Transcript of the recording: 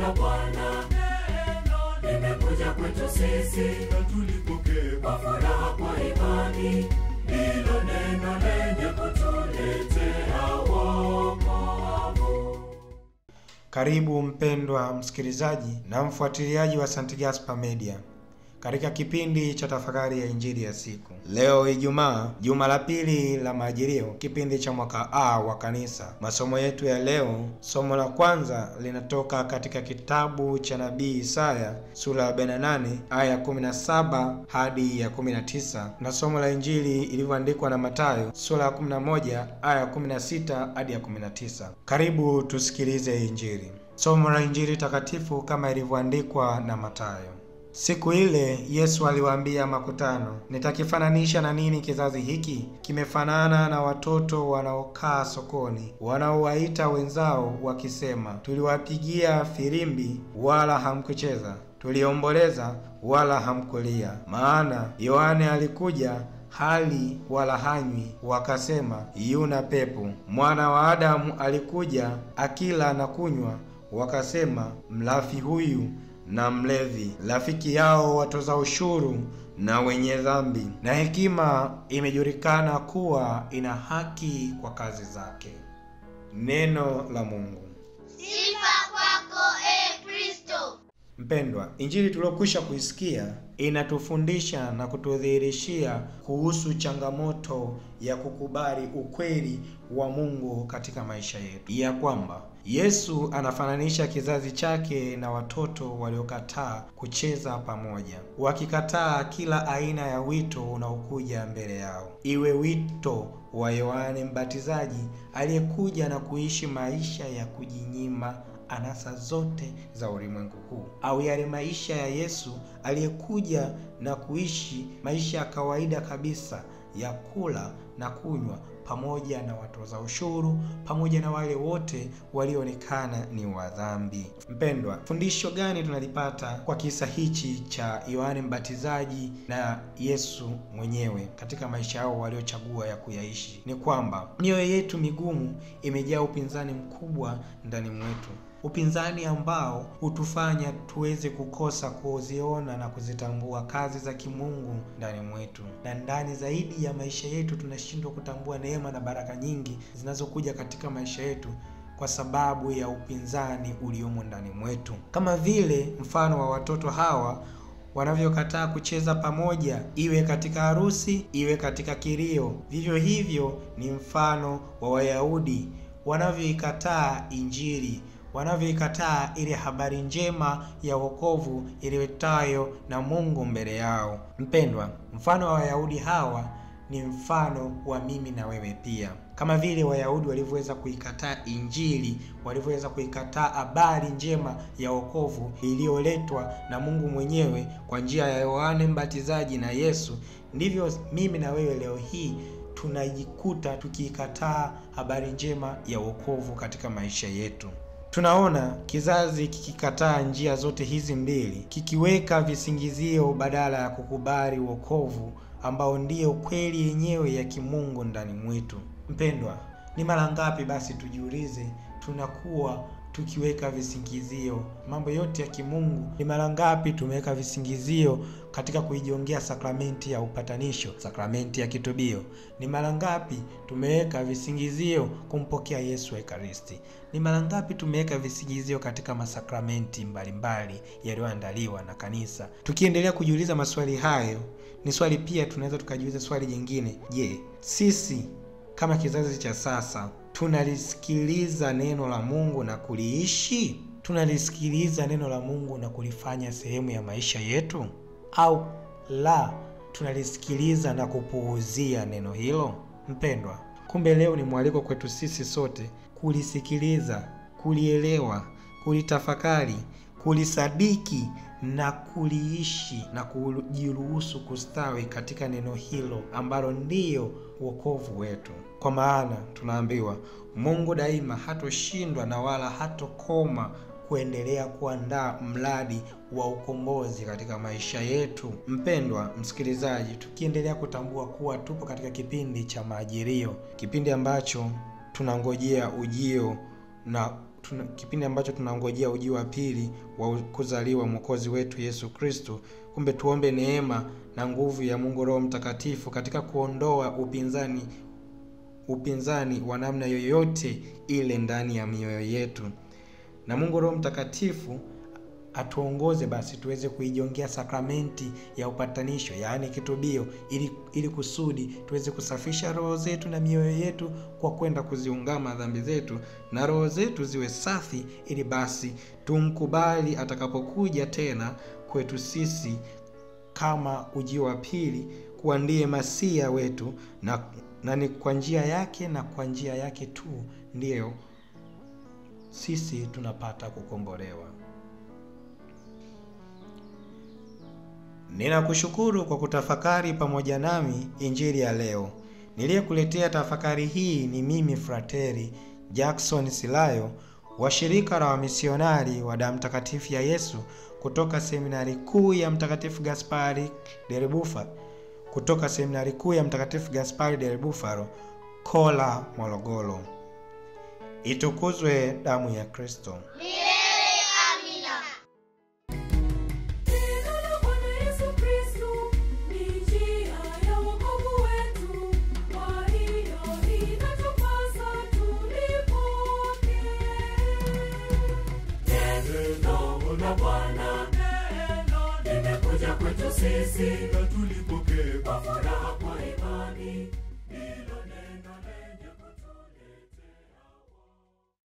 la Bwana limekuja kwetu sisi, na tulipokea kwa furaha kwa imani. Ndilo neno lenye kutuletea wokovu. Karibu mpendwa msikilizaji na mfuatiliaji wa St. Gaspar Media katika kipindi cha tafakari ya injili ya siku. Leo Ijumaa, juma la pili la Majilio, kipindi cha mwaka A wa kanisa. Masomo yetu ya leo, somo la kwanza linatoka katika kitabu cha nabii Isaya sura ya 48 aya 17 hadi ya 19, na somo la injili ilivyoandikwa na Mathayo sura ya 11 aya 16 hadi ya 19. Karibu tusikilize injili. Somo la injili takatifu kama ilivyoandikwa na Mathayo. Siku ile Yesu aliwaambia makutano, nitakifananisha na nini kizazi hiki? Kimefanana na watoto wanaokaa sokoni, wanaowaita wenzao wakisema, tuliwapigia filimbi wala hamkucheza, tuliomboleza wala hamkulia. Maana Yohane alikuja hali wala hanywi, wakasema yuna pepo. Mwana wa Adamu alikuja akila na kunywa, wakasema mlafi huyu na mlevi, rafiki yao watoza ushuru na wenye dhambi. Na hekima imejulikana kuwa ina haki kwa kazi zake. Neno la Mungu. Sifa kwako Kristo. Mpendwa, injili tuliyokwisha kuisikia inatufundisha na kutudhihirishia kuhusu changamoto ya kukubali ukweli wa Mungu katika maisha yetu, ya kwamba Yesu anafananisha kizazi chake na watoto waliokataa kucheza pamoja, wakikataa kila aina ya wito unaokuja mbele yao, iwe wito wa Yohane Mbatizaji aliyekuja na kuishi maisha ya kujinyima anasa zote za ulimwengu huu, au yale maisha ya Yesu aliyekuja na kuishi maisha ya kawaida kabisa ya kula na kunywa pamoja na watoza ushuru, pamoja na wale wote walioonekana ni wadhambi. Mpendwa, fundisho gani tunalipata kwa kisa hichi cha Yohane Mbatizaji na Yesu mwenyewe katika maisha yao waliochagua ya kuyaishi? Ni kwamba mioyo yetu migumu imejaa upinzani mkubwa ndani mwetu, upinzani ambao hutufanya tuweze kukosa kuziona na kuzitambua kazi za kimungu ndani mwetu, na ndani zaidi ya maisha yetu tunashindwa kutambua neema na baraka nyingi zinazokuja katika maisha yetu kwa sababu ya upinzani uliomo ndani mwetu. Kama vile mfano wa watoto hawa wanavyokataa kucheza pamoja, iwe katika harusi, iwe katika kilio, vivyo hivyo ni mfano wa Wayahudi wanavyoikataa injili, wanavyoikataa ile habari njema ya wokovu iliyotayo na Mungu mbele yao. Mpendwa, mfano wa Wayahudi hawa ni mfano wa mimi na wewe pia. Kama vile Wayahudi walivyoweza kuikataa injili, walivyoweza kuikataa habari njema ya wokovu iliyoletwa na Mungu mwenyewe kwa njia ya Yohane Mbatizaji na Yesu, ndivyo mimi na wewe leo hii tunajikuta tukiikataa habari njema ya wokovu katika maisha yetu. Tunaona kizazi kikikataa njia zote hizi mbili, kikiweka visingizio badala ya kukubali wokovu ambao ndiyo kweli yenyewe ya kimungu ndani mwetu. Mpendwa, ni mara ngapi basi tujiulize tunakuwa tukiweka visingizio mambo yote ya kimungu? Ni mara ngapi tumeweka visingizio katika kuijongea sakramenti ya upatanisho, sakramenti ya kitubio? Ni mara ngapi tumeweka visingizio kumpokea Yesu Ekaristi? Ni mara ngapi tumeweka visingizio katika masakramenti mbalimbali yaliyoandaliwa na kanisa? Tukiendelea kujiuliza maswali hayo, ni swali pia tunaweza tukajiuliza swali jingine. Je, sisi kama kizazi cha sasa tunalisikiliza neno la Mungu na kuliishi? Tunalisikiliza neno la Mungu na kulifanya sehemu ya maisha yetu, au la, tunalisikiliza na kupuuzia neno hilo? Mpendwa, kumbe leo ni mwaliko kwetu sisi sote kulisikiliza, kulielewa, kulitafakari, kulisadiki na kuliishi na kujiruhusu kustawi katika neno hilo ambalo ndiyo wokovu wetu. Kwa maana tunaambiwa Mungu daima hatoshindwa na wala hatokoma kuendelea kuandaa mradi wa ukombozi katika maisha yetu. Mpendwa msikilizaji, tukiendelea kutambua kuwa tupo katika kipindi cha Majilio, kipindi ambacho tunangojea ujio na kipindi ambacho tunangojea ujio wa pili wa kuzaliwa Mwokozi wetu Yesu Kristo. Kumbe tuombe neema na nguvu ya Mungu Roho Mtakatifu katika kuondoa upinzani wa namna yoyote ile ndani ya mioyo yetu. Na Mungu Roho Mtakatifu atuongoze basi tuweze kuijongea sakramenti ya upatanisho, yaani kitubio, ili kusudi tuweze kusafisha roho zetu na mioyo yetu kwa kwenda kuziungama dhambi zetu, na roho zetu ziwe safi, ili basi tumkubali atakapokuja tena kwetu sisi kama ujio wa pili, kuwa ndiye Masia wetu, na ni kwa njia yake na kwa njia yake tu ndiyo sisi tunapata kukombolewa. Ninakushukuru kwa kutafakari pamoja nami injili ya leo. Niliyekuletea tafakari hii ni mimi Frateri Jackson Silayo wa shirika la wamisionari wa damu takatifu ya Yesu kutoka seminari kuu ya Mtakatifu Gaspari del Bufalo, Kola, Morogoro. Itukuzwe damu ya Kristo. Bwana, nimekuja kwetu sisi na tulipokee kwa furaha.